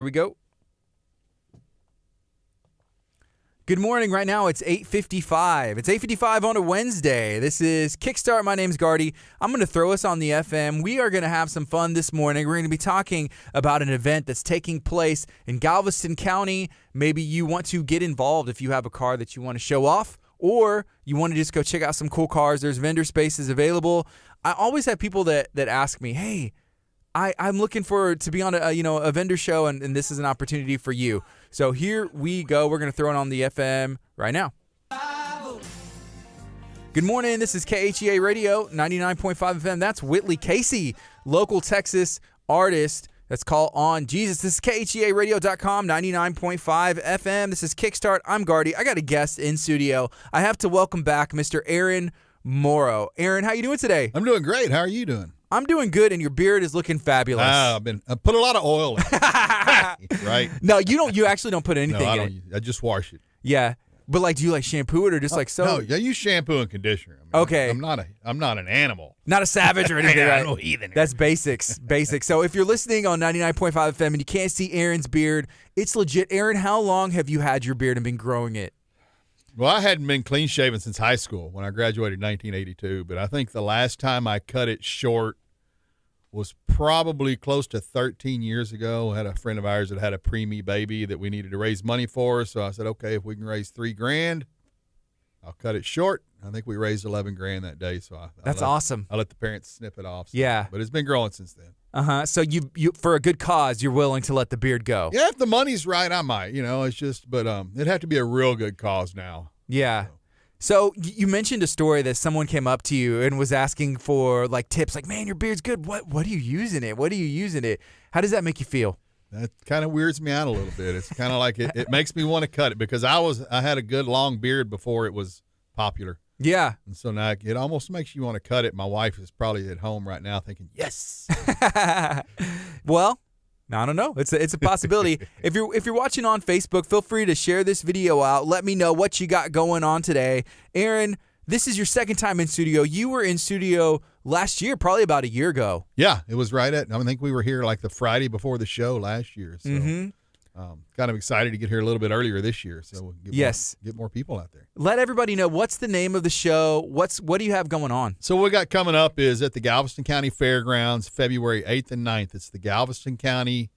Here we go. Good morning. Right now it's 8:55. It's 8:55 on a Wednesday. This is Kickstart. My name's Gardy. I'm going to throw us on the FM. We are going to have some fun this morning. We're going to be talking about an event that's taking place in Galveston County. Maybe you want to get involved if you have a car that you want to show off, or you want to just go check out some cool cars. There's vendor spaces available. I always have people that ask me, hey, I'm looking to be on a vendor show, and this is an opportunity for you. So here we go. We're going to throw it on the FM right now. Good morning. This is KHEA Radio, 99.5 FM. That's Whitley Casey, local Texas artist. That's Call on Jesus. This is KHEARadio.com, 99.5 FM. This is Kickstart. I'm Gardy. I got a guest in studio. I have to welcome back Mr. Aaron Morrow. Aaron, how you doing today? I'm doing great. How are you doing? I'm doing good, and your beard is looking fabulous. I put a lot of oil in it. Right? No, you don't. You actually don't put anything in it. I just wash it. Yeah, but do you shampoo it or just so? No, I use shampoo and conditioner. Okay. I'm not an animal. Not a savage or anything. Right? I'm no heathen. That's basics. Basics. So if you're listening on 99.5 FM and you can't see Aaron's beard, it's legit. Aaron, how long have you had your beard and been growing it? Well, I hadn't been clean shaven since high school when I graduated in 1982, but I think the last time I cut it short was probably close to 13 years ago. I had a friend of ours that had a preemie baby that we needed to raise money for, so I said, okay, if we can raise $3,000, I'll cut it short. I think we raised $11,000 that day, so that's awesome. I let the parents snip it off. So, yeah, but it's been growing since then. So you for a good cause, you're willing to let the beard go. Yeah, if the money's right, I might. It's just, but it'd have to be a real good cause now. Yeah. So you mentioned a story that someone came up to you and was asking for tips, man, your beard's good. What do you use in it? What do you use in it? How does that make you feel? That kind of weirds me out a little bit. It's kind of like it makes me want to cut it because I had a good long beard before it was popular. Yeah. And so now it almost makes you want to cut it. My wife is probably at home right now thinking, yes. Well, I don't know. It's a possibility. If you're watching on Facebook, feel free to share this video out. Let me know what you got going on today. Aaron, this is your second time in studio. You were in studio last year, probably about a year ago. Yeah, it was I think we were here the Friday before the show last year. So kind of excited to get here a little bit earlier this year. So we'll get more people out there. Let everybody know, what's the name of the show? What do you have going on? So what we got coming up is at the Galveston County Fairgrounds, February 8th and 9th. It's the Galveston County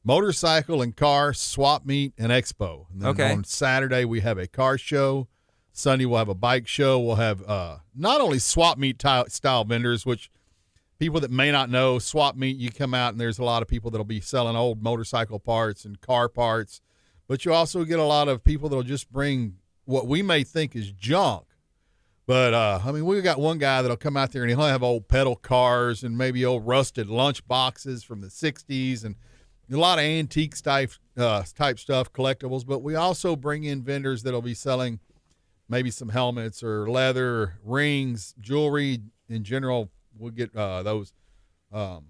Motorcycle and Car Swap Meet and Expo. And then on Saturday, we have a car show. Sunday, we'll have a bike show. We'll have not only swap meet style vendors, which people that may not know, swap meet, you come out and there's a lot of people that'll be selling old motorcycle parts and car parts. But you also get a lot of people that'll just bring what we may think is junk. But, we got one guy that'll come out there and he'll have old pedal cars and maybe old rusted lunch boxes from the 60s and a lot of antiques type stuff, collectibles. But we also bring in vendors that'll be selling maybe some helmets or leather, rings, jewelry in general. We'll get those. The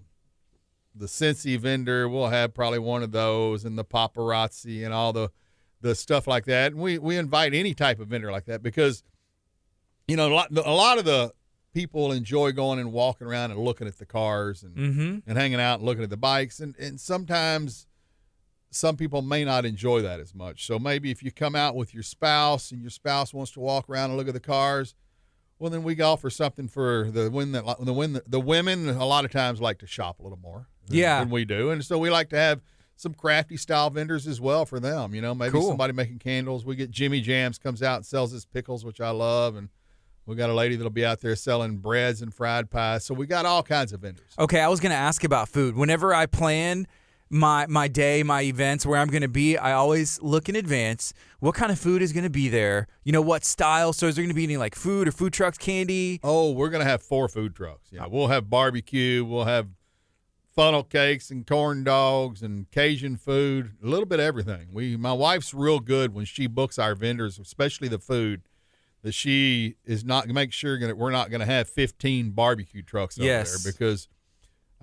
Cincy vendor, we'll have probably one of those, and the paparazzi and all the stuff like that. And we invite any type of vendor like that because, a lot of the people enjoy going and walking around and looking at the cars and hanging out and looking at the bikes. And sometimes some people may not enjoy that as much. So maybe if you come out with your spouse and your spouse wants to walk around and look at the cars, well, then we offer something for the women a lot of times like to shop a little more than we do. And so we like to have some crafty style vendors as well for them. Maybe somebody making candles. We get Jimmy Jams comes out and sells his pickles, which I love. And we got a lady that'll be out there selling breads and fried pies. So we got all kinds of vendors. Okay, I was going to ask about food. Whenever I plan my day, my events, where I'm going to be, I always look in advance. What kind of food is going to be there? What style? So is there going to be any food or food trucks, candy? Oh, we're going to have 4 food trucks. Yeah, we'll have barbecue. We'll have funnel cakes and corn dogs and Cajun food, a little bit of everything. My wife's real good when she books our vendors, especially the food, that she is not make sure that we're not going to have 15 barbecue trucks over there because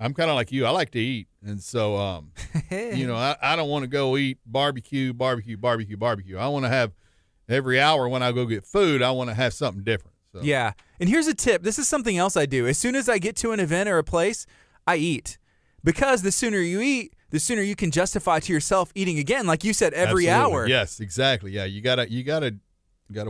I'm kind of like you. I like to eat. And so, I don't want to go eat barbecue. I want to have every hour when I go get food, I want to have something different. So. Yeah. And here's a tip. This is something else I do. As soon as I get to an event or a place, I eat. Because the sooner you eat, the sooner you can justify to yourself eating again, like you said, every Absolutely. hour. Yes, exactly. Yeah, you gotta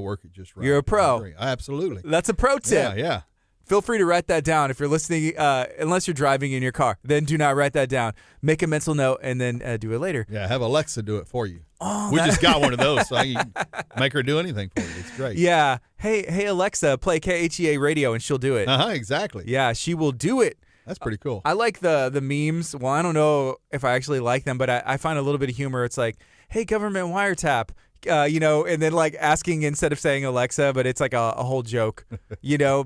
work it just right. You're a pro. Absolutely. That's a pro tip. Yeah. Feel free to write that down if you're listening, unless you're driving in your car. Then do not write that down. Make a mental note and then do it later. Yeah, have Alexa do it for you. Oh, we just got one of those, so I can make her do anything for you. It's great. Yeah. Hey, Alexa, play KHEA radio, and she'll do it. Exactly. Yeah, she will do it. That's pretty cool. I like the memes. Well, I don't know if I actually like them, but I find a little bit of humor. It's like, hey, government wiretap. And then like asking instead of saying Alexa, but it's like a whole joke,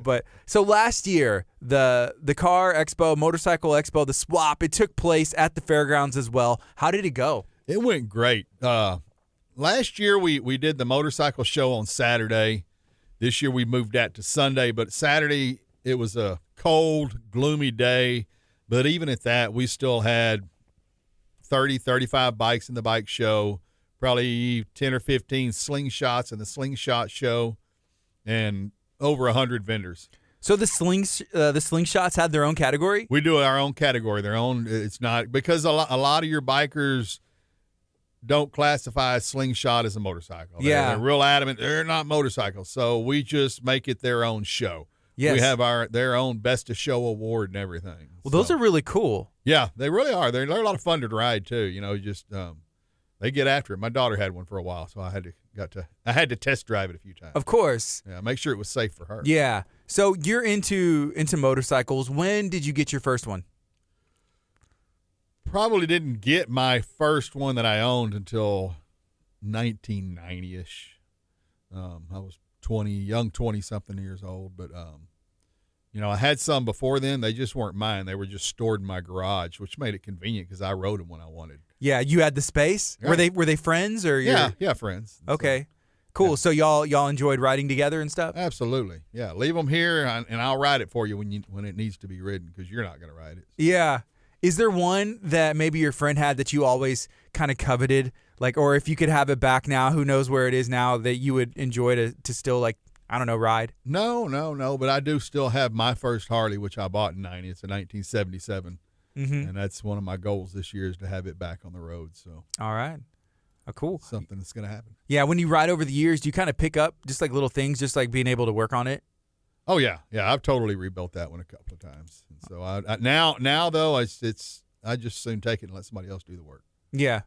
But so last year, the car expo, motorcycle expo, the swap, it took place at the fairgrounds as well. How did it go? It went great. Last year we did the motorcycle show on Saturday. This year we moved that to Sunday, but Saturday it was a cold, gloomy day. But even at that, we still had 30, 35 bikes in the bike show. Probably 10 or 15 slingshots in the slingshot show, and over 100 vendors. So the slingshots had their own category? We do our own category, their own. It's not because a lot of your bikers don't classify a slingshot as a motorcycle. They're real adamant they're not motorcycles. So we just make it their own show. Yes. We have their own best of show award and everything. Well, those are really cool. Yeah, they really are. They're a lot of fun to ride too. They get after it. My daughter had one for a while, so I had to test drive it a few times. Of course. Yeah, make sure it was safe for her. Yeah. So you're into motorcycles. When did you get your first one? Probably didn't get my first one that I owned until 1990-ish. I was 20-something years old, but I had some before then. They just weren't mine. They were just stored in my garage, which made it convenient because I rode them when I wanted. Yeah, you had the space. Right. Were they friends or? Yeah, friends. Okay, cool. Yeah. So y'all enjoyed riding together and stuff. Absolutely. Yeah, leave them here and I'll ride it for you when it needs to be ridden because you're not going to ride it. Yeah. Is there one that maybe your friend had that you always kind of coveted, like, or if you could have it back now, who knows where it is now, that you would enjoy to still, like, I don't know, ride? No, but I do still have my first Harley, which I bought in 90. It's a 1977. Mm-hmm. And that's one of my goals this year is to have it back on the road. So, all right. Oh, cool. Something that's going to happen. Yeah, when you ride over the years, do you kind of pick up just like little things, just like being able to work on it? Oh, yeah. I've totally rebuilt that one a couple of times. And so I now though, I just soon take it and let somebody else do the work. Yeah.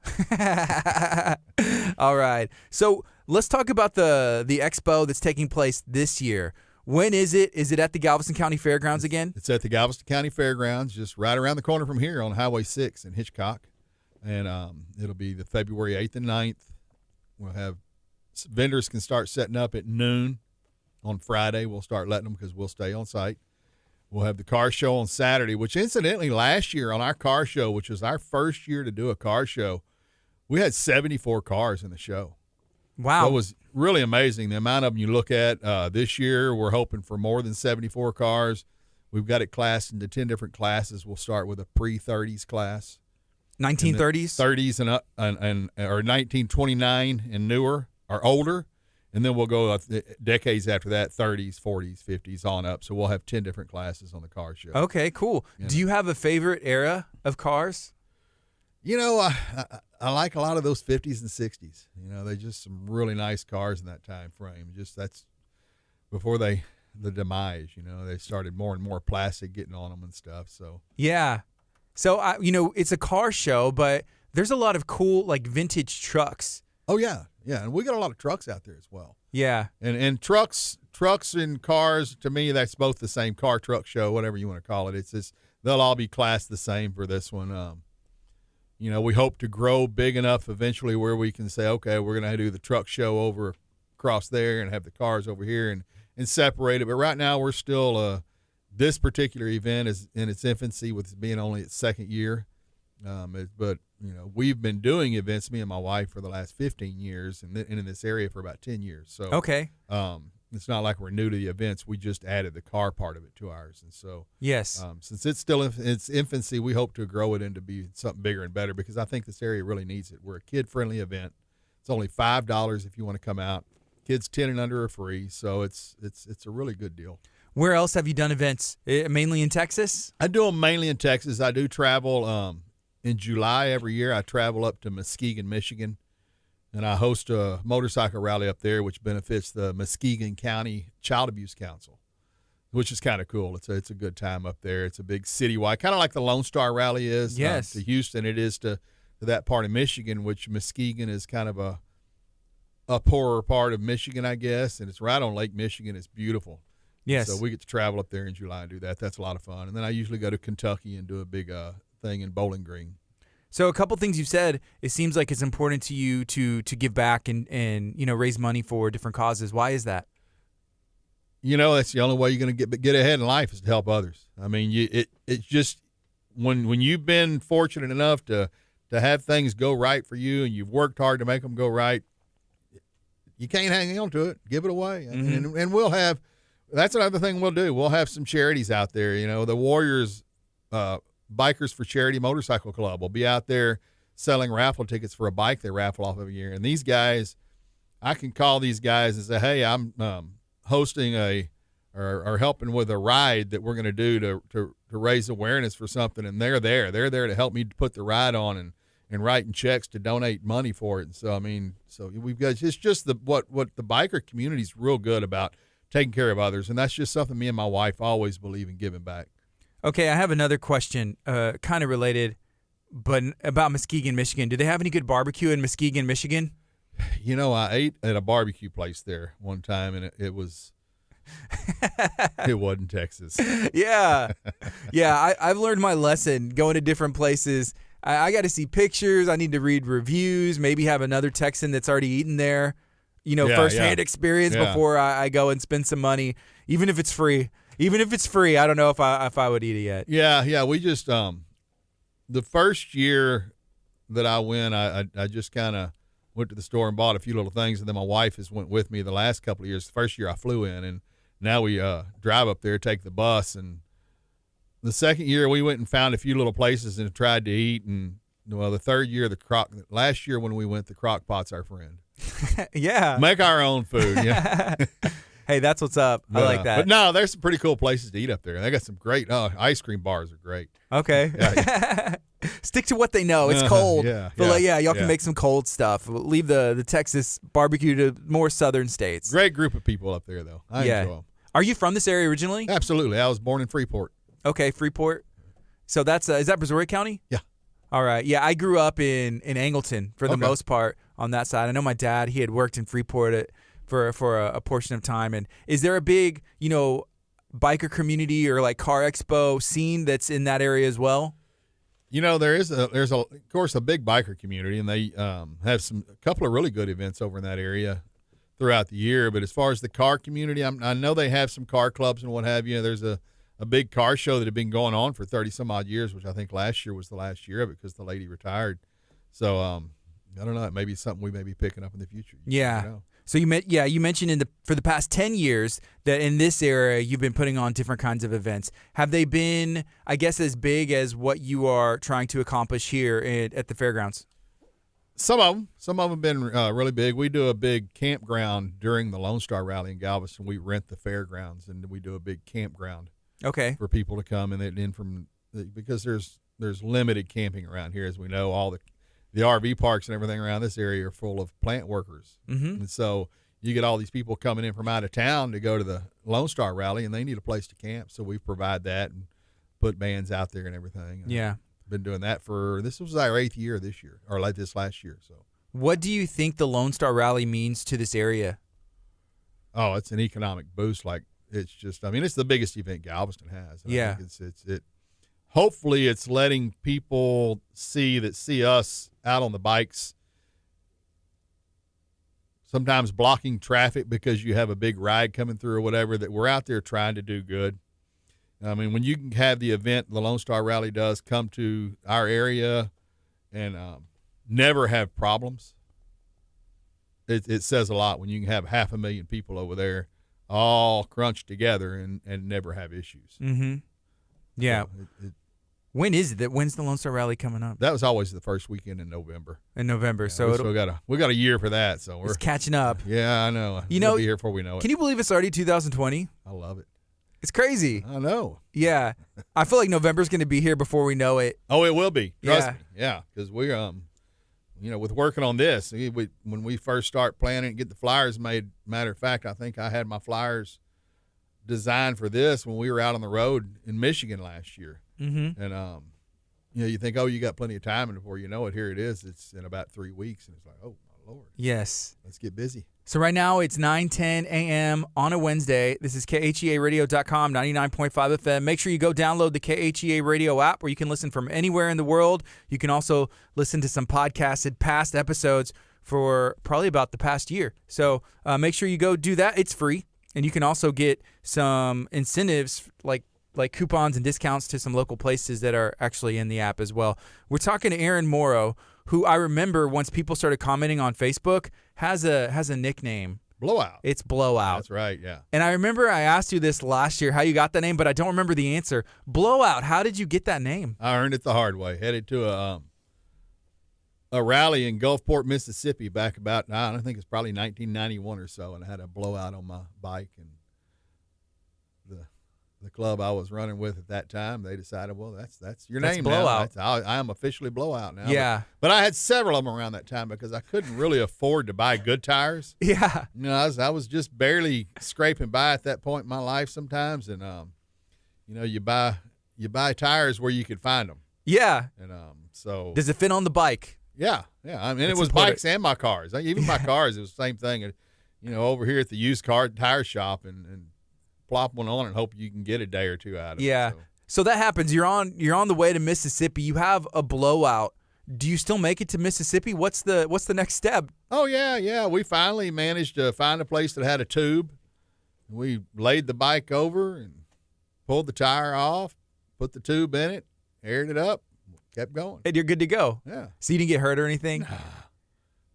All right. So let's talk about the expo that's taking place this year. When is it? Is it at the Galveston County Fairgrounds again? It's at the Galveston County Fairgrounds, just right around the corner from here on Highway 6 in Hitchcock. And it'll be the February 8th and 9th. We'll have vendors can start setting up at noon on Friday. We'll start letting them because we'll stay on site. We'll have the car show on Saturday, which incidentally last year on our car show, which was our first year to do a car show, we had 74 cars in the show. Wow. So it was really amazing the amount of them you look at. This year we're hoping for more than 74 cars. We've got it classed into 10 different classes. We'll start with a pre-30s class. 1930s? 30s and up, or 1929 and newer or older. And then we'll go decades after that, 30s, 40s, 50s, on up. So we'll have 10 different classes on the car show. Okay, cool. Do you have a favorite era of cars? I like a lot of those 50s and 60s. They're just some really nice cars in that time frame. Just that's before the demise. They started more and more plastic getting on them and stuff. So yeah. So it's a car show, but there's a lot of cool like vintage trucks. Oh yeah, and we got a lot of trucks out there as well. Yeah, and trucks and cars, to me, that's both the same car truck show, whatever you want to call it. It's just they'll all be classed the same for this one. We hope to grow big enough eventually where we can say, okay, we're going to do the truck show over across there and have the cars over here and separate it. But right now we're still this particular event is in its infancy with being only its second year. But we've been doing events, me and my wife, for the last 15 years and in this area for about 10 years. So okay. It's not like we're new to the events. We just added the car part of it to ours. And so yes, since it's still in its infancy, we hope to grow it into be something bigger and better because I think this area really needs it. We're a kid-friendly event. It's only $5 if you want to come out. Kids 10 and under are free, so it's a really good deal. Where else have you done events? Mainly in Texas? I do them mainly in Texas. I do travel in July every year, I travel up to Muskegon, Michigan, and I host a motorcycle rally up there, which benefits the Muskegon County Child Abuse Council, which is kind of cool. It's a good time up there. It's a big citywide, kind of like the Lone Star Rally is to Houston. It is to that part of Michigan, which Muskegon is kind of a poorer part of Michigan, I guess, and it's right on Lake Michigan. It's beautiful. Yes. So we get to travel up there in July and do that. That's a lot of fun. And then I usually go to Kentucky and do a big thing in Bowling Green. So a couple things you've said, it seems like it's important to you to give back and raise money for different causes. Why is that? That's the only way you're going to get ahead in life is to help others. I mean, it's just when you've been fortunate enough to have things go right for you and you've worked hard to make them go right, you can't hang on to it. Give it away. Mm-hmm. And we'll have – that's another thing we'll do. We'll have some charities out there. The Warriors Bikers for Charity Motorcycle Club will be out there selling raffle tickets for a bike they raffle off every year. And these guys – I can call these guys and say, hey, I'm hosting or helping with a ride that we're going to do to raise awareness for something, and they're there. They're there to help me put the ride on and writing checks to donate money for it. And so we've got it's just what the biker community is real good about, taking care of others, and that's just something me and my wife always believe in, giving back. Okay, I have another question, kind of related, but about Muskegon, Michigan. Do they have any good barbecue in Muskegon, Michigan? I ate at a barbecue place there one time, and it was it wasn't Texas. Yeah. I've learned my lesson going to different places. I got to see pictures. I need to read reviews, maybe have another Texan that's already eaten there, firsthand experience before I go and spend some money, even if it's free. I don't know if I would eat it yet. Yeah. We just the first year that I went, I just kind of went to the store and bought a few little things, and then my wife has went with me the last couple of years. The first year I flew in, and now we drive up there, take the bus. And the second year we went and found a few little places and tried to eat. And the third year, last year when we went, the crock pot's our friend. Yeah. Make our own food. Yeah. Hey, that's what's up. I like that. But no, there's some pretty cool places to eat up there. They got some great ice cream bars are great. Okay. Yeah. Stick to what they know. It's cold. But y'all can make some cold stuff. Leave the Texas barbecue to more southern states. Great group of people up there, though. I enjoy them. Are you from this area originally? Absolutely. I was born in Freeport. Okay, Freeport. So that's is that Brazoria County? Yeah. All right. Yeah, I grew up in Angleton for the most part on that side. I know my dad, he had worked in Freeport for a portion of time. And is there a big, biker community or like car expo scene that's in that area as well? There's of course a big biker community, and they have a couple of really good events over in that area throughout the year. But as far as the car community, I know they have some car clubs and what have you. There's a big car show that had been going on for 30 some odd years, which I think last year was the last year of it because the lady retired. So I don't know. It may be something we may be picking up in the future. Yeah. So you mentioned for the past 10 years that in this area you've been putting on different kinds of events. Have they been, I guess, as big as what you are trying to accomplish here at the fairgrounds? Some of them have been really big. We do a big campground during the Lone Star Rally in Galveston. We rent the fairgrounds and we do a big campground. Okay. For people to come because there's limited camping around here, as we know. All the RV parks and everything around this area are full of plant workers. Mm-hmm. And so you get all these people coming in from out of town to go to the Lone Star Rally, and they need a place to camp. So we provide that and put bands out there and everything. Yeah. Been doing that this was our 8th year this year, or like this last year. So what do you think the Lone Star Rally means to this area? Oh, it's an economic boost. It's the biggest event Galveston has. Yeah. Hopefully it's letting people see us out on the bikes, sometimes blocking traffic because you have a big ride coming through or whatever, that we're out there trying to do good. I mean, when you can have the event the Lone Star Rally does come to our area and never have problems, it says a lot when you can have 500,000 people over there all crunched together and never have issues. Mm-hmm. Yeah. So When's the Lone Star Rally coming up? That was always the first weekend in November. Yeah, so we got a year for that. So we're catching up. Yeah, I know. We'll be here before we know it. Can you believe it's already 2020? I love it. It's crazy. I know. Yeah. I feel like November's going to be here before we know it. Oh, it will be. Trust me. Yeah, because we're with working on this, when we first start planning and get the flyers made, matter of fact, I think I had my flyers designed for this when we were out on the road in Michigan last year. Mm-hmm. And, you think, oh, you got plenty of time, and before you know it, here it is. It's in about 3 weeks, and it's like, oh, my Lord. Yes. Let's get busy. So right now it's 9:10 a.m. on a Wednesday. This is KHEAradio.com, 99.5 FM. Make sure you go download the KHEA Radio app where you can listen from anywhere in the world. You can also listen to some podcasted past episodes for probably about the past year. So make sure you go do that. It's free. And you can also get some incentives like coupons and discounts to some local places that are actually in the app as well. We're talking to Aaron Morrow, who I remember once people started commenting on Facebook, has a nickname. Blowout. It's Blowout. That's right, yeah. And I remember I asked you this last year, how you got that name, but I don't remember the answer. Blowout, how did you get that name? I earned it the hard way. Headed to a rally in Gulfport, Mississippi back about, I think it's probably 1991 or so, and I had a blowout on my bike, and the club I was running with at that time, they decided, well, that's your name Blowout. now. I am officially Blowout now. Yeah. But I had several of them around that time because I couldn't really afford to buy good tires. Yeah. I was just barely scraping by at that point in my life sometimes, and you buy tires where you could find them. Yeah. And so does it fit on the bike? Yeah. I mean, That's it was important. bikes and my cars. Even my cars, it was the same thing. And, over here at the used car tire shop and plop one on and hope you can get a day or two out of it. Yeah. So that happens. You're on the way to Mississippi. You have a blowout. Do you still make it to Mississippi? What's the next step? Oh yeah. We finally managed to find a place that had a tube. We laid the bike over and pulled the tire off, put the tube in it, aired it up, kept going. And you're good to go. Yeah. So you didn't get hurt or anything?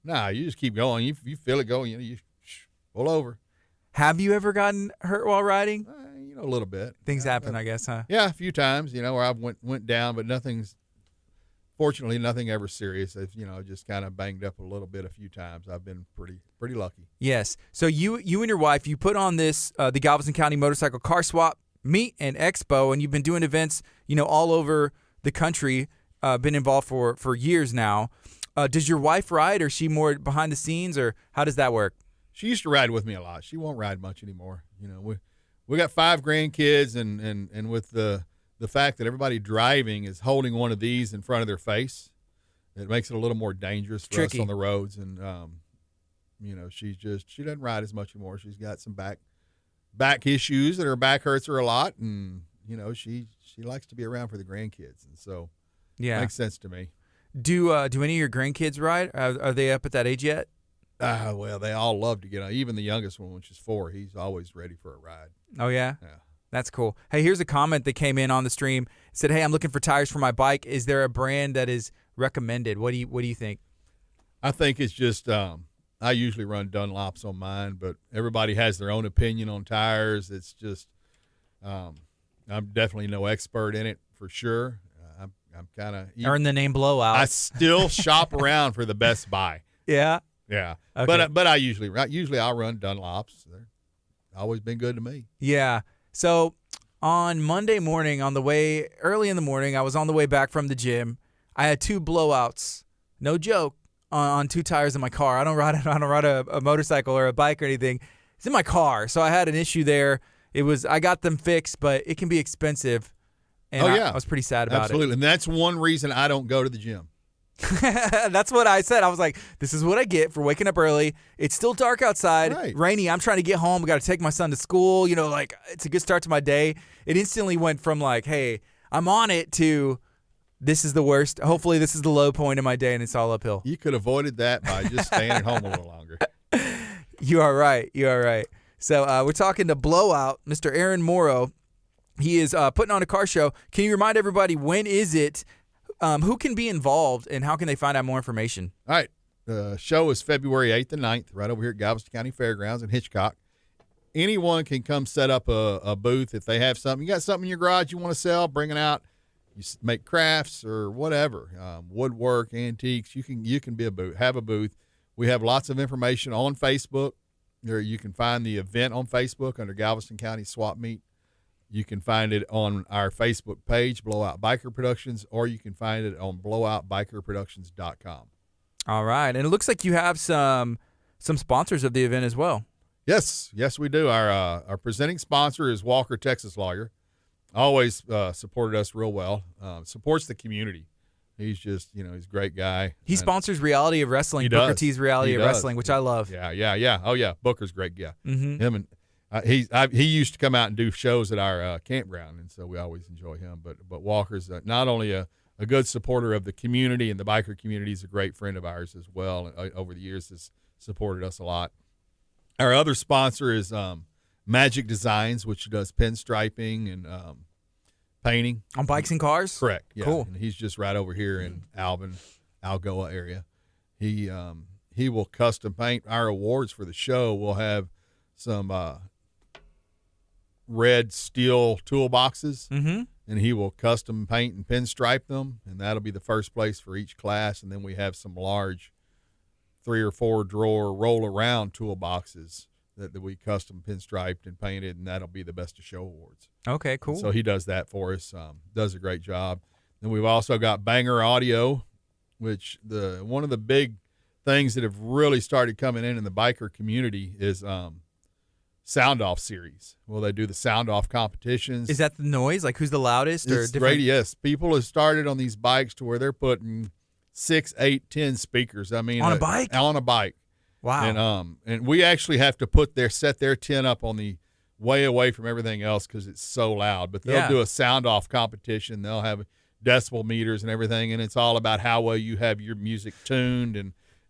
Nah, you just keep going. You feel it going, you pull over. Have you ever gotten hurt while riding? A little bit. Things happen, I guess, huh? Yeah, a few times, where I went down, but fortunately, nothing ever serious. I've, just kind of banged up a little bit a few times. I've been pretty lucky. Yes. So you and your wife, you put on this, the Galveston County Motorcycle Car Swap Meet and Expo, and you've been doing events, all over the country, been involved for years now. Does your wife ride, or is she more behind the scenes, or how does that work? She used to ride with me a lot. She won't ride much anymore. We got 5 grandkids, and with the fact that everybody driving is holding one of these in front of their face, it makes it a little more dangerous for us on the roads. And she doesn't ride as much anymore. She's got some back issues that her back hurts her a lot, and she likes to be around for the grandkids, and so it makes sense to me. Do any of your grandkids ride? Are they up at that age yet? Well, they all love to get on. Even the youngest one, which is 4, he's always ready for a ride. Oh, yeah? Yeah. That's cool. Hey, here's a comment that came in on the stream. It said, hey, I'm looking for tires for my bike. Is there a brand that is recommended? What do you think? I think it's just I usually run Dunlops on mine, but everybody has their own opinion on tires. It's just I'm definitely no expert in it for sure. I'm kind of earned the name Blowout. I still shop around for the best buy. Yeah. Yeah. Okay. But I usually I'll run Dunlops. They're always been good to me. Yeah. So on Monday morning, early in the morning, I was on the way back from the gym. I had 2 blowouts. No joke. On 2 tires in my car. I don't ride a motorcycle or a bike or anything. It's in my car. So I had an issue there. I got them fixed, but it can be expensive. And I was pretty sad about it. Absolutely. And that's one reason I don't go to the gym. That's what I said. I was like, this is what I get for waking up early. It's still dark outside, rainy. I'm trying to get home. I got to take my son to school. It's a good start to my day. It instantly went from like, hey, I'm on it to this is the worst. Hopefully this is the low point in my day, and it's all uphill. You could have avoided that by just staying at home a little longer. You are right. So we're talking to Blowout, Mr. Aaron Morrow. He is putting on a car show. Can you remind everybody, when is it? Who can be involved, and how can they find out more information? All right. The show is February 8th and 9th, right over here at Galveston County Fairgrounds in Hitchcock. Anyone can come set up a booth if they have something. You got something in your garage you want to sell, bring it out. You make crafts or whatever, woodwork, antiques. You can be have a booth. We have lots of information on Facebook. You can find the event on Facebook under Galveston County Swap Meet. You can find it on our Facebook page, Blowout Biker Productions, or you can find it on blowoutbikerproductions.com. All right. And it looks like you have some sponsors of the event as well. Yes, we do. Our presenting sponsor is Walker, Texas Lawyer. Always supported us real well. Supports the community. He's just, he's a great guy. He sponsors Reality of Wrestling, Booker T's Reality of Wrestling, which I love. Yeah. Oh, yeah. Booker's great guy. Mm-hmm. Him and he used to come out and do shows at our campground, and so we always enjoy him. But Walker's not only a good supporter of the community and the biker community, he's a great friend of ours as well. And over the years has supported us a lot. Our other sponsor is Magic Designs, which does pinstriping and painting on bikes and cars. Correct. Yeah. Cool. And he's just right over here in Algoa area. He will custom paint our awards for the show. We'll have some red steel toolboxes, and he will custom paint and pinstripe them, and that'll be the first place for each class. And then we have some large 3 or 4 drawer roll around toolboxes that we custom pinstriped and painted, and that'll be the Best of Show awards. Okay, cool. So he does that for us. Does a great job. Then we've also got Banger Audio, which one of the big things that have really started coming in the biker community is sound off series. Well, they do the sound off competitions. Is that the noise? Like who's the loudest? Or different? Yes. People have started on these bikes to where they're putting 6, 8, 10 speakers. I mean, on a bike? On a bike. Wow. And we actually have to set their tent up on the way away from everything else because it's so loud. But they'll do a sound off competition. They'll have decibel meters and everything, and it's all about how well you have your music tuned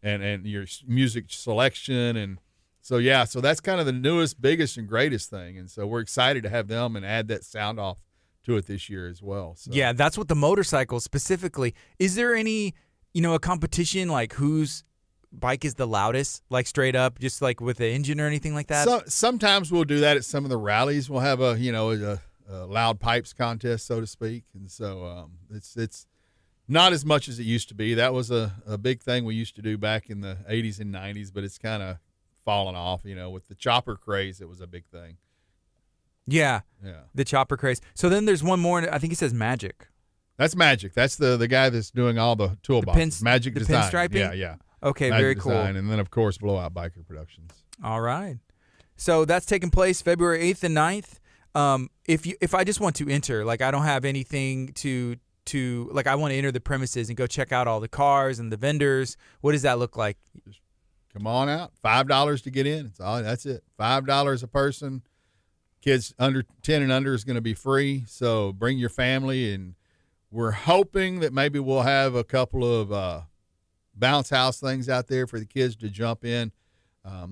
and your music selection. And so that's kind of the newest, biggest, and greatest thing. And so we're excited to have them and add that sound off to it this year as well. So. Yeah, that's what the motorcycles specifically. Is there any, a competition like whose bike is the loudest, like straight up, just like with the engine or anything like that? So, sometimes we'll do that at some of the rallies. We'll have a loud pipes contest, so to speak. And so it's not as much as it used to be. That was a big thing we used to do back in the 80s and 90s, but it's kind of fallen off. With the chopper craze, it was a big thing. Yeah, the chopper craze. So then there's one more. I think he says Magic. That's Magic. That's the guy that's doing all the toolboxes. Magic the Design. Pinstriping? Yeah. Okay, Magic very Design, cool. And then, of course, Blowout Biker Productions. All right. So that's taking place February 8th and 9th. If I just want to enter, like I don't have anything to like I want to enter the premises and go check out all the cars and the vendors, what does that look like? Just come on out. $5 to get in. That's it. $5 a person. Kids under 10 and under is going to be free. So bring your family, and we're hoping that maybe we'll have a couple of bounce house things out there for the kids to jump in.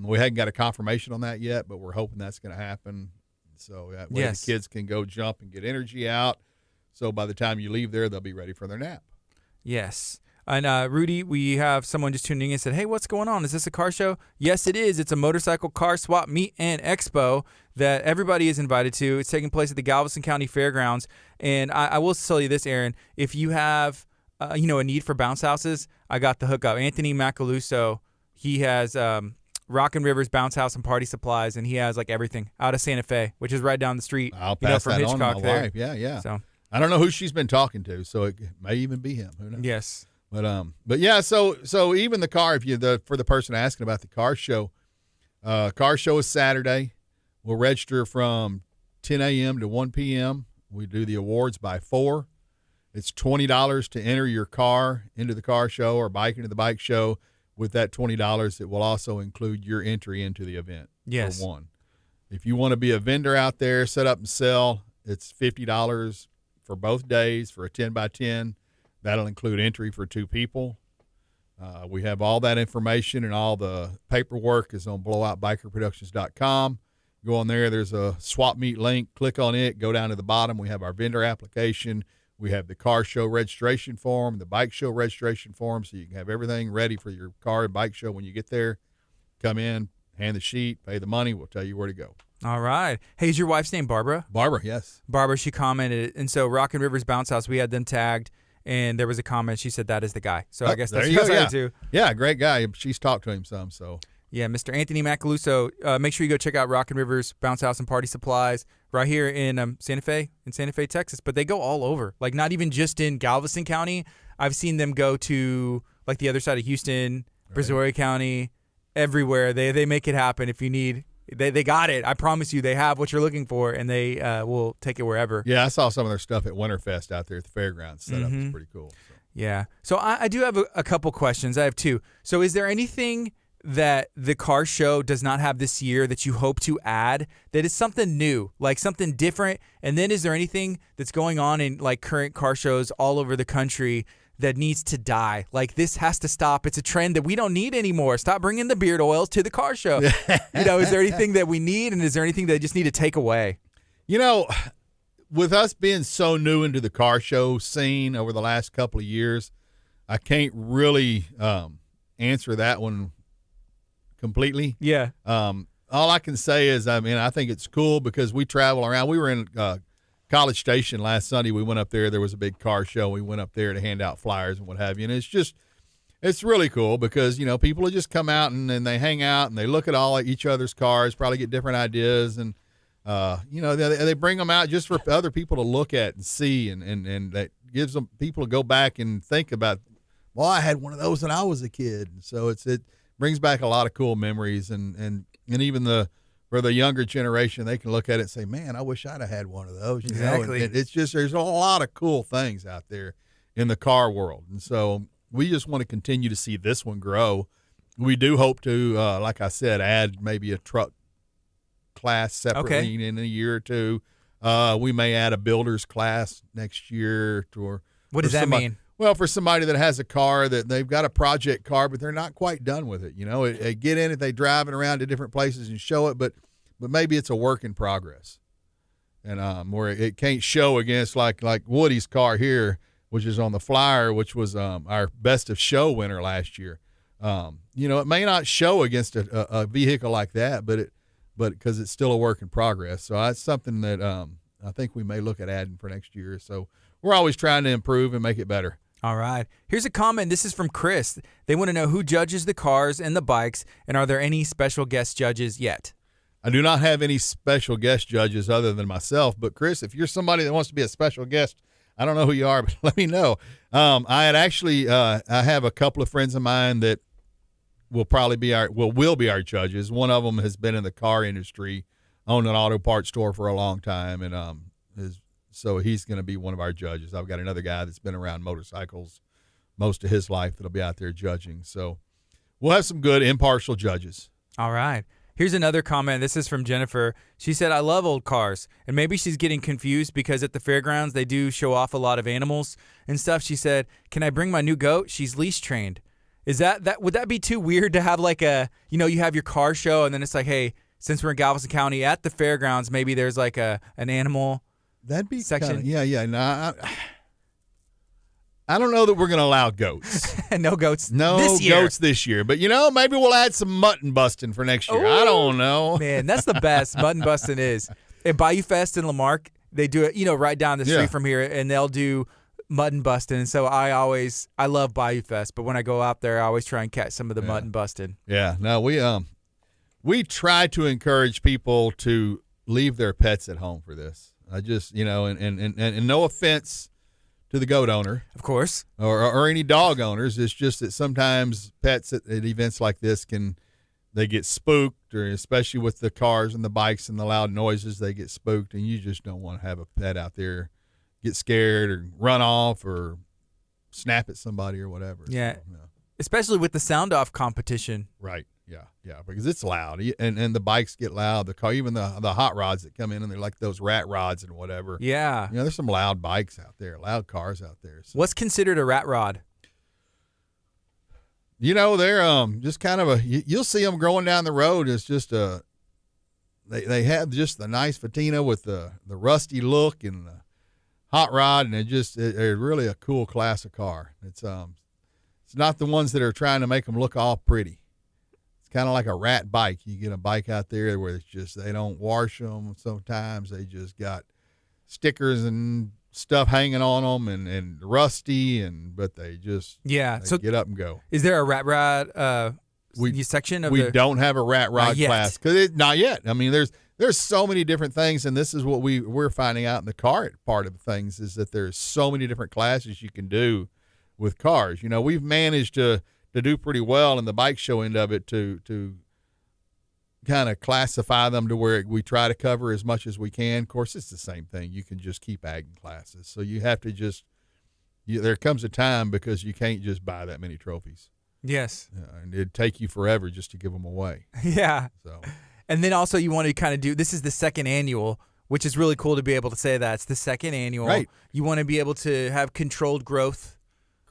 We haven't got a confirmation on that yet, but we're hoping that's going to happen. So that way the kids can go jump and get energy out. So by the time you leave there, they'll be ready for their nap. Yes. And Rudy, we have someone just tuning in and said, hey, what's going on? Is this a car show? Yes, it is. It's a motorcycle car swap meet and expo that everybody is invited to. It's taking place at the Galveston County Fairgrounds. And I will tell you this, Aaron, if you have a need for bounce houses, I got the hookup. Anthony Macaluso, he has Rockin' Rivers Bounce House and Party Supplies, and he has like everything out of Santa Fe, which is right down the street. I'll pass from that Hitchcock on to my there. wife. Yeah. So I don't know who she's been talking to, so it may even be him. Who knows? yes. But yeah, so even the car, for the person asking about the car show is Saturday. We'll register from 10 a.m. to 1 p.m. We do the awards by 4. It's $20 to enter your car into the car show or bike into the bike show. With that $20, it will also include your entry into the event. Yes. For one. If you want to be a vendor out there, set up and sell, it's $50 for both days for a 10x10. That'll include entry for 2 people. We have all that information, and all the paperwork is on blowoutbikerproductions.com. Go on there. There's a swap meet link. Click on it. Go down to the bottom. We have our vendor application. We have the car show registration form, the bike show registration form, so you can have everything ready for your car and bike show when you get there. Come in, hand the sheet, pay the money. We'll tell you where to go. All right. Hey, is your wife's name Barbara? Barbara, yes. Barbara, she commented, and so Rockin' Rivers Bounce House, we had them tagged, and there was a comment. She said that is the guy. So I guess that's excited too. Yeah, great guy. She's talked to him some. So Yeah, Mr. Anthony Macaluso. Make sure you go check out Rockin' Rivers Bounce House and Party Supplies right here in Santa Fe, Texas. But they go all over, like not even just in Galveston County. I've seen them go to like the other side of Houston, Brazoria County, everywhere. They make it happen. If you need, they got it. I promise you, they have what you're looking for, and they will take it wherever. Yeah, I saw some of their stuff at Winterfest out there at the fairgrounds. Set up is pretty cool. So. Yeah. So I do have a couple questions. I have two. So is there anything that the car show does not have this year that you hope to add that is something new, like something different? And then is there anything that's going on in like current car shows all over the country that needs to die? Like this has to stop. It's a trend that we don't need anymore. Stop bringing the beard oils to the car show. Is there anything that we need, and is there anything that they just need to take away? With us being so new into the car show scene over the last couple of years, I can't really answer that one completely. Yeah. All I can say is, I think it's cool because we travel around. We were in College Station last Sunday. We went up there. There was a big car show. We went up there to hand out flyers and what have you. And it's really cool because, people will just come out and they hang out and they look at each other's cars, probably get different ideas. And, they bring them out just for other people to look at and see. And that gives them people to go back and think about, well, I had one of those when I was a kid. And so it brings back a lot of cool memories, and even for the younger generation, they can look at it and say, man, I wish I'd have had one of those. Exactly. It's just, there's a lot of cool things out there in the car world. And so we just want to continue to see this one grow. We do hope to, like I said, add maybe a truck class separately in a year or two. We may add a builder's class next year. What does that mean? Well, for somebody that has a car that they've got a project car, but they're not quite done with it, they get in it, they drive it around to different places and show it, but maybe it's a work in progress, and where it can't show against like Woody's car here, which is on the flyer, which was our best of show winner last year. It may not show against a vehicle like that, but because it's still a work in progress, so that's something that I think we may look at adding for next year. So we're always trying to improve and make it better. All right. Here's a comment. This is from Chris. They want to know who judges the cars and the bikes, and are there any special guest judges yet? I do not have any special guest judges other than myself. But, Chris, if you're somebody that wants to be a special guest, I don't know who you are, but let me know. I have a couple of friends of mine that will be our judges. One of them has been in the car industry, owned an auto parts store for a long time, and so he's going to be one of our judges. I've got another guy that's been around motorcycles most of his life that'll be out there judging. So we'll have some good impartial judges. All right. Here's another comment. This is from Jennifer. She said, I love old cars. And maybe she's getting confused because at the fairgrounds they do show off a lot of animals and stuff. She said, can I bring my new goat? She's leash trained. Is that would that be too weird to have like you have your car show and then it's like, hey, since we're in Galveston County at the fairgrounds, maybe there's like an animal That'd be section. Yeah. No, I don't know that we're going to allow goats. No goats. No this year. Goats this year. But maybe we'll add some mutton busting for next year. Ooh, I don't know. Man, that's the best. Mutton busting is at Bayou Fest in Lamarck. They do it, right down the street from here, and they'll do mutton busting. And so I love Bayou Fest, but when I go out there, I always try and catch some of the mutton busting. Yeah. No, we try to encourage people to leave their pets at home for this. I just, and no offense to the goat owner, of course, or any dog owners. It's just that sometimes pets at events like this they get spooked, or especially with the cars and the bikes and the loud noises, they get spooked, and you just don't want to have a pet out there get scared or run off or snap at somebody or whatever. Yeah, so, especially with the sound off competition. Right. Yeah, because it's loud, and the bikes get loud. The car, even the hot rods that come in, and they're like those rat rods and whatever. Yeah, there's some loud bikes out there, loud cars out there. So. What's considered a rat rod? They're just kind of you'll see them going down the road. It's just they have just the nice patina with the rusty look and the hot rod, and they're really a cool class of car. It's not the ones that are trying to make them look all pretty. Kind of like a rat bike. You get a bike out there where it's just they don't wash them. Sometimes they just got stickers and stuff hanging on them and rusty, but they just so get up and go. Is there a rat rod section of we don't have a rat rod class because not yet. I mean, there's so many different things, and this is what we're finding out in the car part of things is that there's so many different classes you can do with cars. You know, we've managed to do pretty well in the bike show end of it to kind of classify them to where we try to cover as much as we can. Of course, it's the same thing. You can just keep adding classes. So you have to there comes a time because you can't just buy that many trophies. Yes. And it'd take you forever just to give them away. Yeah. So. And then also you want to kind of this is the second annual, which is really cool to be able to say that. It's the second annual. Right. You want to be able to have controlled growth.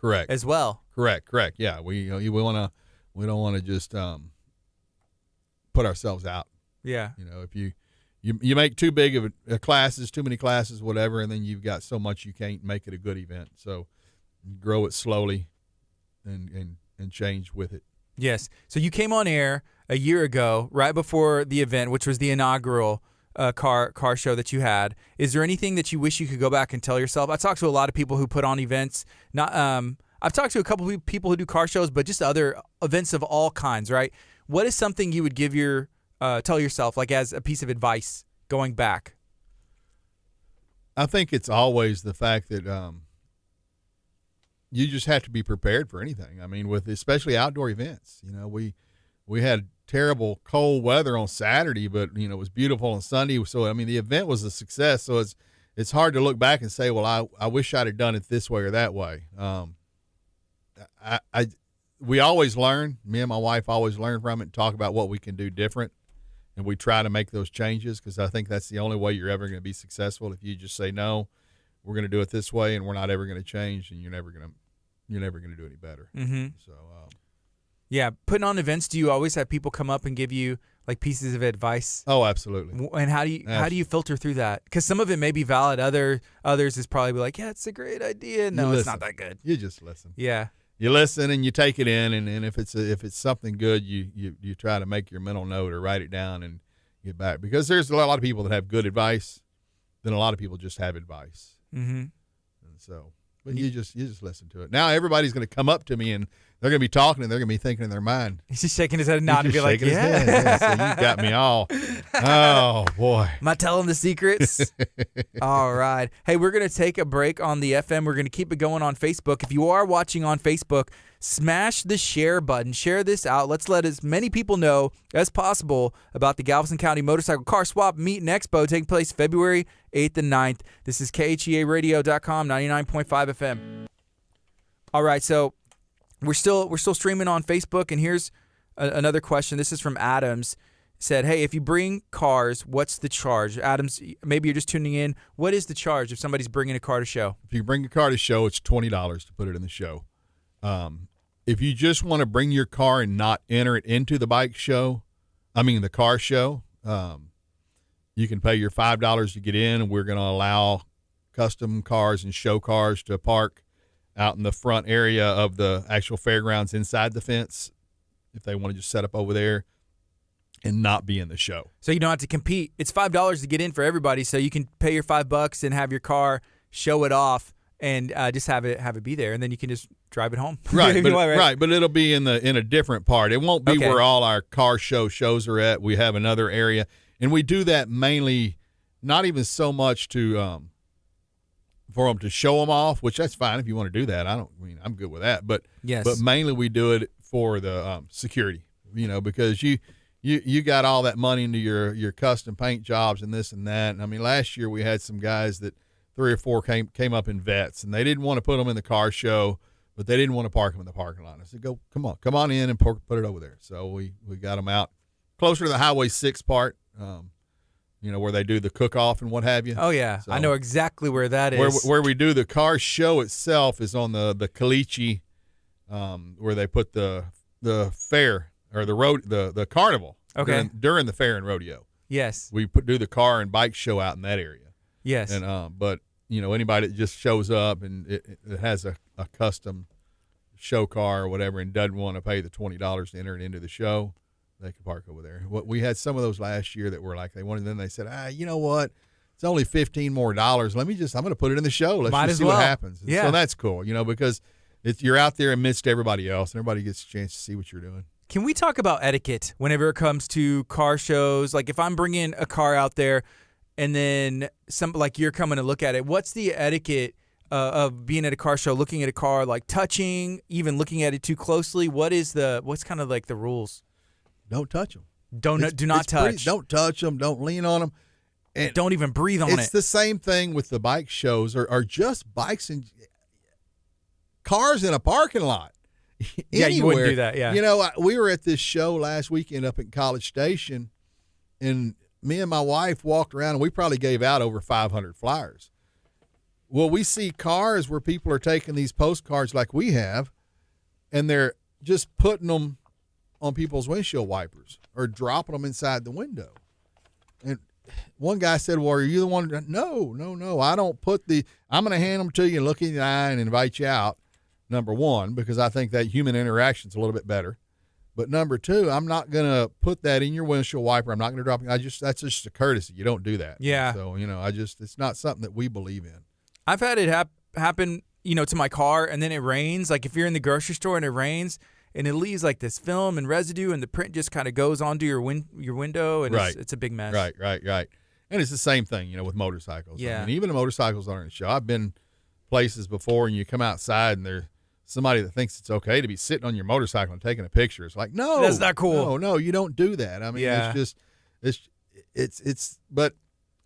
Correct. As well. Correct. Yeah. We don't want to just put ourselves out. Yeah. You know, if you make too big of a classes, too many classes, whatever, and then you've got so much you can't make it a good event. So grow it slowly and change with it. Yes. So you came on air a year ago, right before the event, which was the inaugural car show that you had. Is there anything that you wish you could go back and tell yourself? I talked to a lot of people who put on events. I've talked to a couple of people who do car shows, but just other events of all kinds, right? What is something you would give tell yourself, like as a piece of advice going back? I think it's always the fact that you just have to be prepared for anything. I mean, with especially outdoor events. You know, we had terrible cold weather on Saturday, but you know it was beautiful on Sunday. So I mean, the event was a success. So it's hard to look back and say, well, I wish I'd have done it this way or that way. We always learn. Me and my wife always learn from it and talk about what we can do different, and we try to make those changes because I think that's the only way you're ever going to be successful. If you just say no, we're going to do it this way, and we're not ever going to change, and you're never going to do any better. Mm-hmm. So. Yeah, putting on events, do you always have people come up and give you like pieces of advice? Oh, absolutely. And how do you filter through that? Because some of it may be valid. Others is probably be like, yeah, it's a great idea. No, it's not that good. You just listen. Yeah. You listen and you take it in, and if it's something good, you try to make your mental note or write it down and get back, because there's a lot of people that have good advice, then a lot of people just have advice. Mm-hmm. And so, but you just listen to it. Now everybody's going to come up to me and they're going to be talking and they're going to be thinking in their mind. He's just shaking his head and nodding and be like, yeah. So you got me all. Oh boy. Am I telling the secrets? All right. Hey, we're going to take a break on the FM. We're going to keep it going on Facebook. If you are watching on Facebook, smash the share button. Share this out. Let's let as many people know as possible about the Galveston County Motorcycle Car Swap Meet and Expo taking place February 8th and 9th. This is KHEARadio.com, 99.5 FM. All right, so we're still streaming on Facebook, and here's another question. This is from Adams. Said, hey, if you bring cars, what's the charge? Adams, maybe you're just tuning in. What is the charge if somebody's bringing a car to show? If you bring a car to show, it's $20 to put it in the show. If you just want to bring your car and not enter it into the the car show, you can pay your $5 to get in, and we're going to allow custom cars and show cars to park out in the front area of the actual fairgrounds inside the fence if they want to just set up over there and not be in the show. So you don't have to compete. It's $5 to get in for everybody, so you can pay your $5 and have your car, show it off, and just have it be there, and then you can just drive it home. Right, but it'll be in a different part. It won't be where all our car shows are at. We have another area, and we do that mainly not even so much to for them to show them off, which that's fine if you want to do that. I'm good with that. But yes. But mainly we do it for the security, because you got all that money into your custom paint jobs and this and that. And I mean, last year we had some guys that 3 or 4 came up in vets, and they didn't want to put them in the car show, but they didn't want to park them in the parking lot. I said, come on in and put it over there. So we got them out closer to the Highway 6 part, where they do the cook-off and what have you. Oh, yeah. So I know exactly where that is. Where we do the car show itself is on the KHEA, where they put the fair or the carnival during the fair and rodeo. Yes. We do the car and bike show out in that area. Yes. And but anybody that just shows up and it has a custom show car or whatever and doesn't want to pay the $20 to enter it into the show, they can park over there. We had some of those last year that were like they wanted. Then they said, you know what? It's only $15 more. I'm going to put it in the show. Let's just see what happens. And so that's cool, because you're out there amidst everybody else, and everybody gets a chance to see what you're doing. Can we talk about etiquette whenever it comes to car shows? Like if I'm bringing a car out there and then you're coming to look at it, what's the etiquette of being at a car show, looking at a car, like touching, even looking at it too closely? What's kind of like the rules? Don't touch them. Do not touch. Don't touch them. Don't lean on them. And don't even breathe on it. It's the same thing with the bike shows or just bikes and cars in a parking lot. Yeah, you wouldn't do that, yeah. You know, we were at this show last weekend up at College Station, and me and my wife walked around, and we probably gave out over 500 flyers. Well, we see cars where people are taking these postcards like we have, and they're just putting them on people's windshield wipers or dropping them inside the window. And one guy said, well, are you the one? No. I don't I'm going to hand them to you and look in the eye and invite you out. Number one, because I think that human interaction is a little bit better. But number two, I'm not going to put that in your windshield wiper. I'm not going to drop it. That's just a courtesy. You don't do that. Yeah. So, it's not something that we believe in. I've had it happen, to my car, and then it rains. Like if you're in the grocery store and it rains and it leaves like this film and residue and the print just kind of goes onto your window and right. it's a big mess. Right. And it's the same thing, with motorcycles. Yeah. I mean, even the motorcycles aren't a show. I've been places before and you come outside and there's somebody that thinks it's okay to be sitting on your motorcycle and taking a picture. It's like, no, that's not cool. No, you don't do that. I mean, it's. But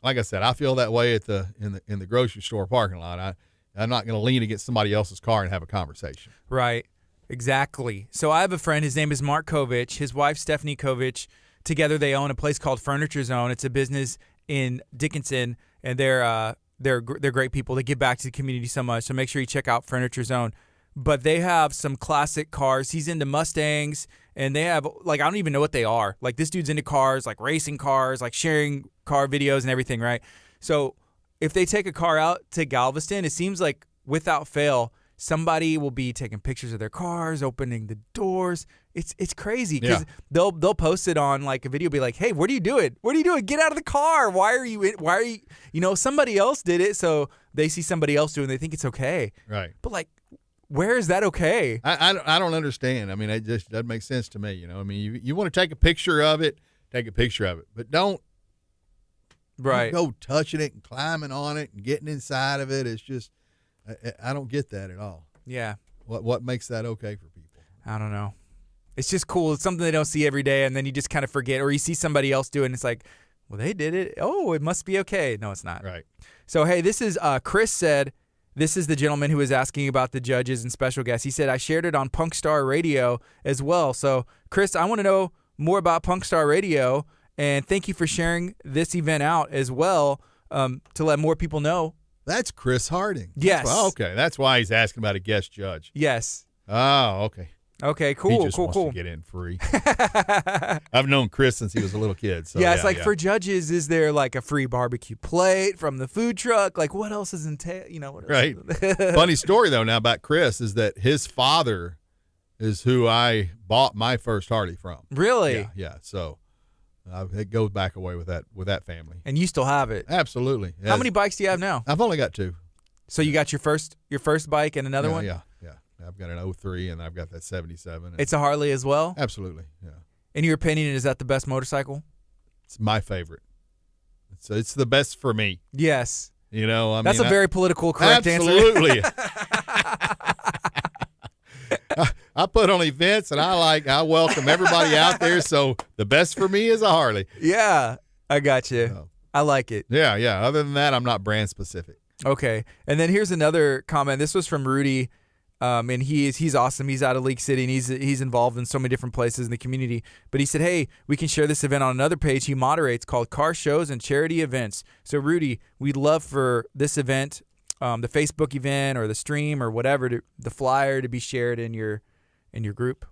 like I said, I feel that way in the grocery store parking lot. I'm not going to lean against somebody else's car and have a conversation. Right, exactly. So I have a friend. His name is Mark Kovich. His wife Stephanie Kovich. Together they own a place called Furniture Zone. It's a business in Dickinson, and they're great people. They give back to the community so much. So make sure you check out Furniture Zone. But they have some classic cars. He's into Mustangs, and they have, I don't even know what they are. Like, this dude's into cars, like racing cars, like sharing car videos and everything, right? So if they take a car out to Galveston, it seems like, without fail, somebody will be taking pictures of their cars, opening the doors. It's crazy because they'll post it on, like, a video, be like, hey, what are you doing? What are you doing? Get out of the car. Why are you, somebody else did it, so they see somebody else doing it, they think it's okay. Right. But, where is that okay? I don't understand. I mean, it just doesn't make sense to me. I mean, you want to take a picture of it, but don't go touching it and climbing on it and getting inside of it. It's just I don't get that at all. Yeah. What makes that okay for people? I don't know. It's just cool. It's something they don't see every day, and then you just kind of forget, or you see somebody else do it, and it's like, well, they did it. Oh, it must be okay. No, it's not. Right. So, hey, this is Chris said. This is the gentleman who was asking about the judges and special guests. He said, I shared it on Punk Star Radio as well. So, Chris, I want to know more about Punk Star Radio, and thank you for sharing this event out as well to let more people know. That's Chris Harding. Yes. Okay. That's why he's asking about a guest judge. Yes. Oh, okay. Okay, cool, he just wants to get in free. I've known Chris since he was a little kid. So yeah, it's for judges, is there like a free barbecue plate from the food truck? Like, what else is entailed? What else right. Funny story, though, now about Chris is that his father is who I bought my first Harley from. Really? Yeah. So it goes back away with that family. And you still have it? Absolutely. How many bikes do you have now? I've only got 2. So you got your first bike and another one? Yeah. I've got an 03 and I've got that 77. It's a Harley as well? Absolutely, yeah. In your opinion, is that the best motorcycle? It's my favorite. It's the best for me. Yes. That's a very political correct answer. Absolutely. I put on events and I welcome everybody out there, so the best for me is a Harley. Yeah, I got you. So, I like it. Yeah. Other than that, I'm not brand specific. Okay. And then here's another comment. This was from Rudy. And he's awesome. He's out of League City, and he's involved in so many different places in the community. But he said, hey, we can share this event on another page he moderates called Car Shows and Charity Events. So, Rudy, we'd love for this event, the Facebook event or the stream or whatever, the flyer to be shared in your group.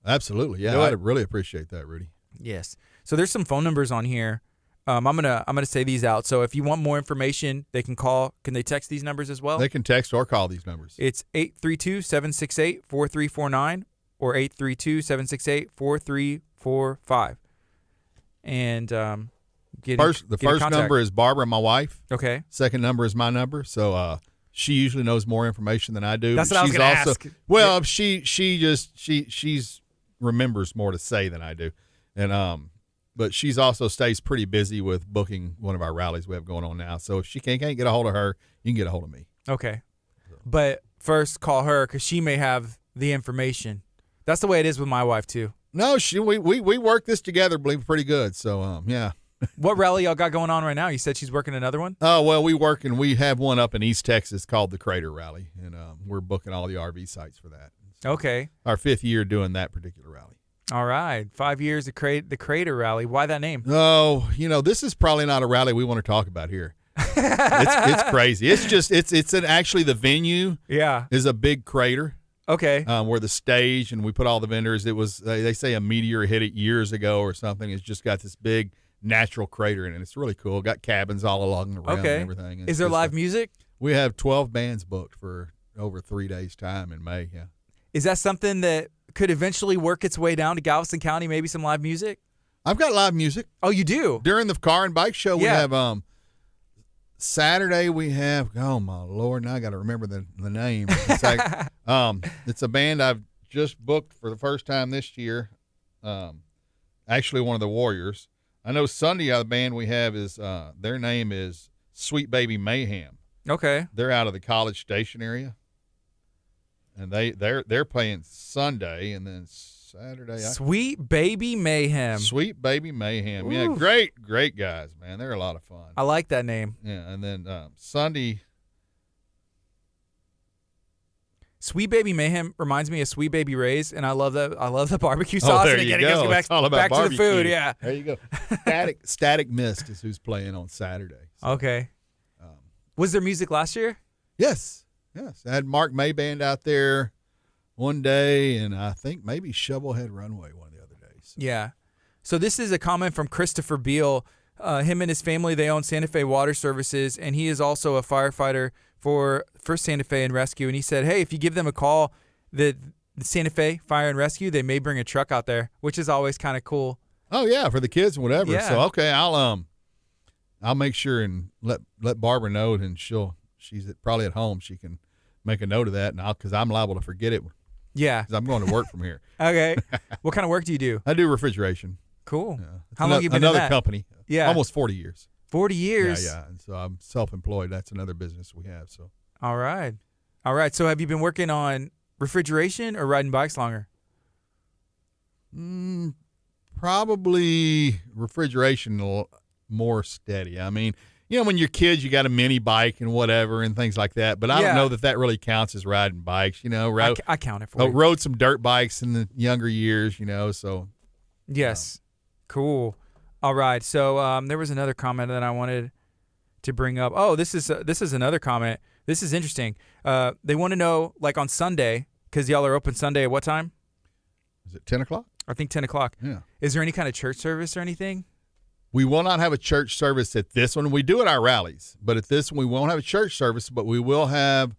Absolutely. Yeah, I'd really appreciate that, Rudy. Yes. So there's some phone numbers on here. I'm gonna say these out. So if you want more information, they can call. Can they text these numbers as well? They can text or call these numbers. It's 832-768-4349 or 832-768-4345. And the first number is Barbara, my wife. Okay. Second number is my number. So she usually knows more information than I do. That's what I was gonna ask. Well, she's remembers more to say than I do. And but she's also stays pretty busy with booking one of our rallies we have going on now. So if she can't get a hold of her, you can get a hold of me. Okay. But first call her because she may have the information. That's the way it is with my wife too. No, we work this together, believe pretty good. So yeah. What rally y'all got going on right now? You said she's working another one? Oh, well, we have one up in East Texas called the Crater Rally, and we're booking all the RV sites for that. So okay. Our 5th year doing that particular rally. All right. 5 years the Crater Rally. Why that name? Oh, this is probably not a rally we want to talk about here. It's crazy. It's just actually the venue is a big crater. Okay. Where the stage and we put all the vendors. It was they say a meteor hit it years ago or something. It's just got this big natural crater in it. It's really cool. Got cabins all along the round and everything. Is there live music? We have 12 bands booked for over 3 days' time in May. Yeah. Is that something that could eventually work its way down to Galveston County? Maybe some live music. I've got live music. Oh, you do? During the car and bike show, we have Saturday. We have oh my Lord, now I got to remember the name. It's like it's a band I've just booked for the first time this year. Actually, one of the Warriors. I know Sunday the band we have is their name is Sweet Baby Mayhem. Okay. They're out of the College Station area. And they're playing Sunday and then Saturday. Sweet Baby Mayhem. Sweet Baby Mayhem. Ooh. Yeah, great guys, man. They're a lot of fun. I like that name. Yeah, and then Sunday. Sweet Baby Mayhem reminds me of Sweet Baby Ray's, and I love that. I love the barbecue sauce. There and you again, go. It's all about back barbecue. To the food. Yeah. There you go. Static Mist is who's playing on Saturday. So, okay. Was there music last year? Yes. I had Mark May Band out there one day, and I think maybe Shovelhead Runway one of the other days. So. Yeah. So this is a comment from Christopher Beal. Him and his family, they own Santa Fe Water Services, and he is also a firefighter for Santa Fe and Rescue. And he said, hey, if you give them a call, the Santa Fe Fire and Rescue, they may bring a truck out there, which is always kind of cool. Oh, yeah, for the kids and whatever. Yeah. So, okay, I'll make sure and let Barbara know, and she's probably at home. She can make a note of that, and because I'm liable to forget it. Yeah. Because I'm going to work from here. Okay. What kind of work do you do? I do refrigeration. Cool. Yeah. How long have you been in another that? company. Yeah. Almost 40 years. 40 years? Yeah. And so I'm self-employed. That's another business we have. So. All right. So have you been working on refrigeration or riding bikes longer? Probably refrigeration more steady. I mean, when you're kids, you got a mini bike and whatever and things like that. But I don't know that really counts as riding bikes. I count it for you. Rode some dirt bikes in the younger years, so. Yes. Cool. All right. So there was another comment that I wanted to bring up. Oh, this is another comment. This is interesting. They want to know, like on Sunday, because y'all are open Sunday at what time? Is it 10 o'clock? I think 10 o'clock. Yeah. Is there any kind of church service or anything? We will not have a church service at this one. We do at our rallies, but at this one, we won't have a church service, but we will have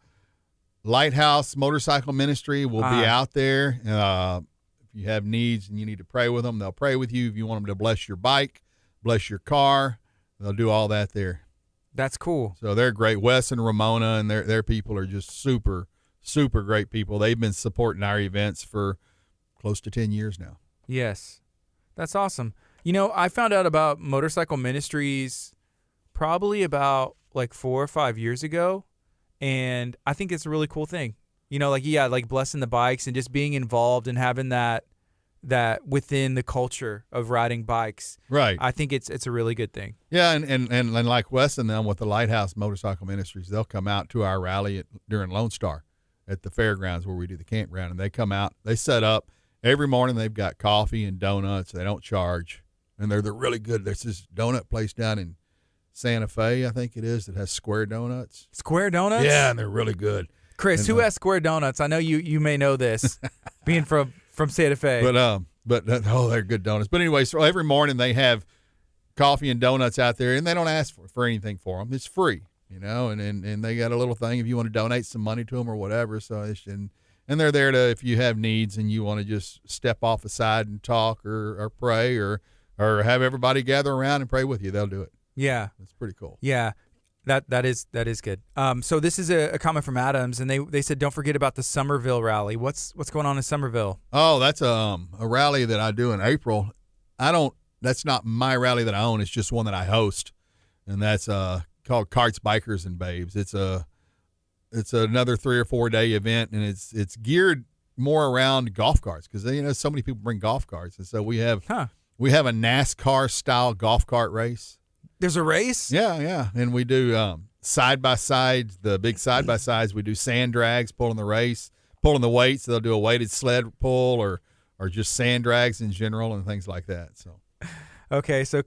Lighthouse Motorcycle Ministry will be out there. If you have needs and you need to pray with them, they'll pray with you. If you want them to bless your bike, bless your car, they'll do all that there. That's cool. So they're great. Wes and Ramona and their people are just super, super great people. They've been supporting our events for close to 10 years now. Yes. That's awesome. I found out about Motorcycle Ministries probably about 4 or 5 years ago, and I think it's a really cool thing. Like blessing the bikes and just being involved and having that within the culture of riding bikes. Right. I think it's a really good thing. Yeah, and like Wes and them with the Lighthouse Motorcycle Ministries, they'll come out to our rally during Lone Star at the fairgrounds where we do the campground, and they come out, they set up every morning. They've got coffee and donuts. They don't charge. And they're really good. There's this donut place down in Santa Fe, I think it is, that has Square Donuts. Square Donuts? Yeah, and they're really good. Chris, who has Square Donuts? I know you may know this, being from Santa Fe. But they're good donuts. But anyway, so every morning they have coffee and donuts out there, and they don't ask for anything for them. It's free, and they got a little thing if you want to donate some money to them or whatever. So and they're there to, if you have needs and you want to just step off the side and talk or pray or have everybody gather around and pray with you, they'll do it. Yeah. It's pretty cool. Yeah. That is good. So this is a comment from Adams, and they said don't forget about the Somerville rally. What's going on in Somerville? Oh, that's a rally that I do in April. That's not my rally that I own. It's just one that I host, and that's called Carts, Bikers, and Babes. It's another 3 or 4 day event, and it's geared more around golf carts because so many people bring golf carts, and so we have a NASCAR style golf cart race. There's a race? Yeah. And we do side-by-sides, the big side-by-sides. We do sand drags, pulling the weights. They'll do a weighted sled pull or just sand drags in general and things like that. So, okay, so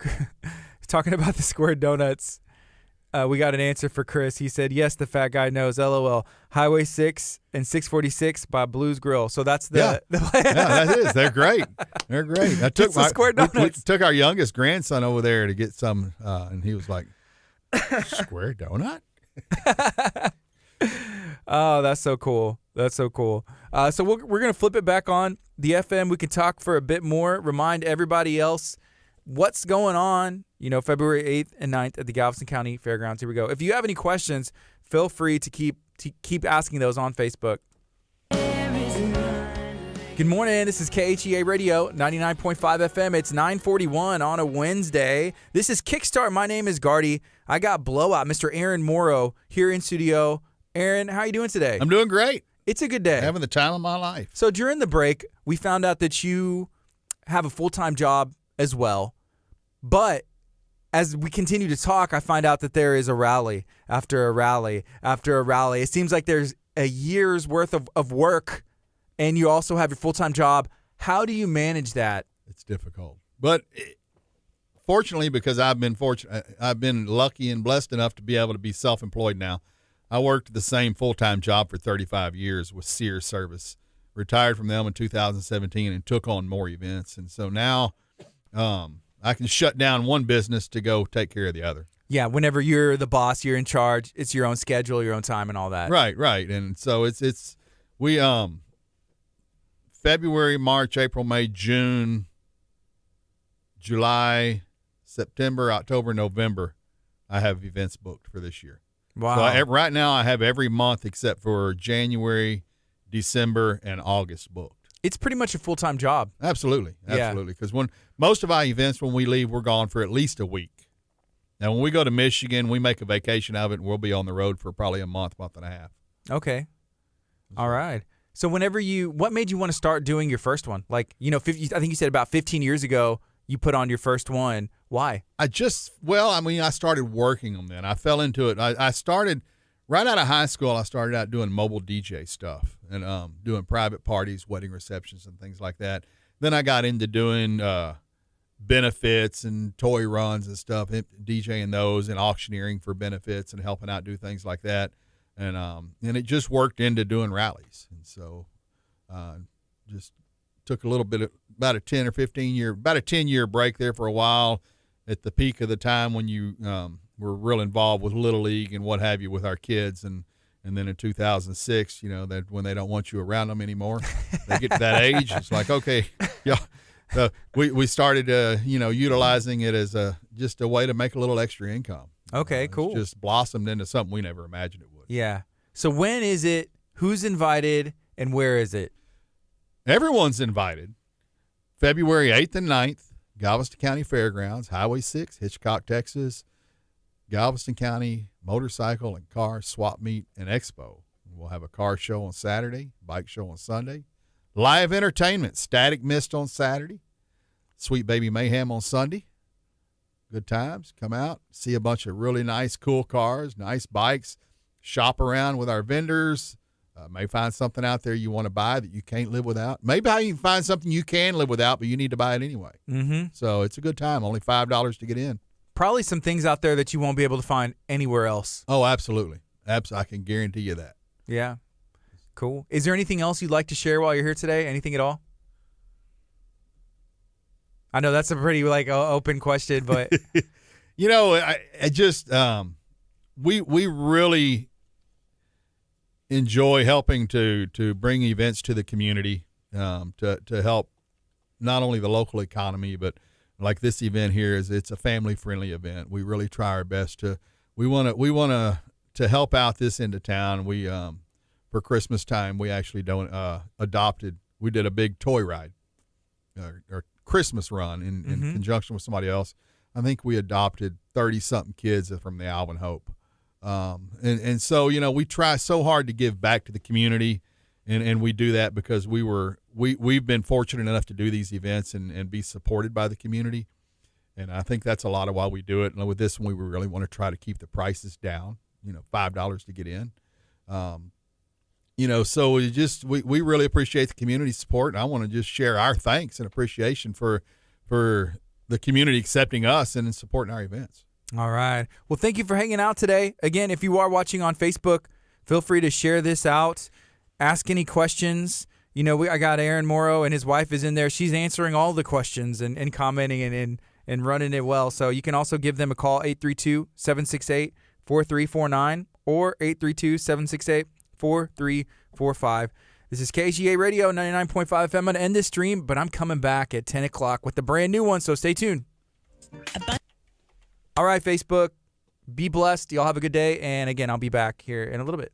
talking about the square donuts, we got an answer for Chris. He said, yes, the fat guy knows, LOL. Highway 6 and 646 by Blues Grill. So that's the yeah, that is. They're great. They're great. Square donuts. We took our youngest grandson over there to get some, and he was like, square donut? Oh, that's so cool. That's so cool. So we're going to flip it back on the FM. We can talk for a bit more, remind everybody else what's going on, February 8th and 9th at the Galveston County Fairgrounds. Here we go. If you have any questions, feel free to keep asking those on Facebook. Good morning. This is KHEA Radio, 99.5 FM. It's 9:41 on a Wednesday. This is Kickstart. My name is Gardy. I got Blowout, Mr. Aaron Morrow, here in studio. Aaron, how are you doing today? I'm doing great. It's a good day. Having the time of my life. So during the break, we found out that you have a full-time job as well. But as we continue to talk, I find out that there is a rally after a rally after a rally. It seems like there's a year's worth of work, and you also have your full-time job. How do you manage that? It's difficult. But fortunately, because I've been lucky and blessed enough to be able to be self-employed now. I worked the same full-time job for 35 years with Sears Service. Retired from them in 2017 and took on more events. And so now I can shut down one business to go take care of the other. Yeah, whenever you're the boss, you're in charge. It's your own schedule, your own time, and all that. Right. And so we February, March, April, May, June, July, September, October, November, I have events booked for this year. Wow. So right now I have every month except for January, December, and August booked. It's pretty much a full-time job. Absolutely. Because when most of our events, when we leave, we're gone for at least a week. Now, when we go to Michigan, we make a vacation of it, and we'll be on the road for probably a month and a half. Okay. All right. So what made you want to start doing your first one? I think you said about 15 years ago you put on your first one. Why? I started working on that. I fell into it. I started right out of high school. I started out doing mobile DJ stuff and doing private parties, wedding receptions, and things like that. Then I got into doing benefits and toy runs and stuff, DJing those and auctioneering for benefits and helping out do things like that. And it just worked into doing rallies. And so just took a little bit of about a 10-year break there for a while at the peak of the time when you were real involved with Little League and what have you with our kids. And then in 2006, that when they don't want you around them anymore, they get to that age. It's like, okay, yeah. We started, utilizing it as just a way to make a little extra income. Okay, cool. It's just blossomed into something we never imagined it would. Yeah. So when is it? Who's invited? And where is it? Everyone's invited. February 8th and 9th, Galveston County Fairgrounds, Highway 6, Hitchcock, Texas, Galveston County Motorcycle and Car Swap Meet and Expo. We'll have a car show on Saturday, bike show on Sunday, live entertainment, Static Mist on Saturday, Sweet Baby Mayhem on Sunday. Good times. Come out, see a bunch of really nice, cool cars, nice bikes, shop around with our vendors. May find something out there you want to buy that you can't live without. Maybe you can find something you can live without, but you need to buy it anyway. Mm-hmm. So it's a good time. Only $5 to get in. Probably some things out there that you won't be able to find anywhere else. Oh, absolutely. I can guarantee you that. Yeah. Cool. Is there anything else you'd like to share while you're here today? Anything at all? I know that's a pretty open question, but I just we really enjoy helping to bring events to the community to help not only the local economy, but like this event here it's a family friendly event. We really try our best to we want to help out this end of town. We for Christmas time we actually adopted. We did a big toy ride or Christmas run in conjunction with somebody else. I think we adopted 30-something kids from the Alvin Hope. And so, we try so hard to give back to the community, and we do that because we've been fortunate enough to do these events and be supported by the community. And I think that's a lot of why we do it. And with this one, we really want to try to keep the prices down, $5 to get in. So we really appreciate the community support, and I want to just share our thanks and appreciation for the community accepting us and supporting our events. All right. Well, thank you for hanging out today. Again, if you are watching on Facebook, feel free to share this out. Ask any questions. I got Aaron Morrow, and his wife is in there. She's answering all the questions and commenting and running it well. So you can also give them a call, 832-768-4349 or 832-768-4345. This is KHEA Radio 99.5 FM. I'm going to end this stream, but I'm coming back at 10 o'clock with the brand new one, so stay tuned. All right, Facebook, be blessed. Y'all have a good day. And again, I'll be back here in a little bit.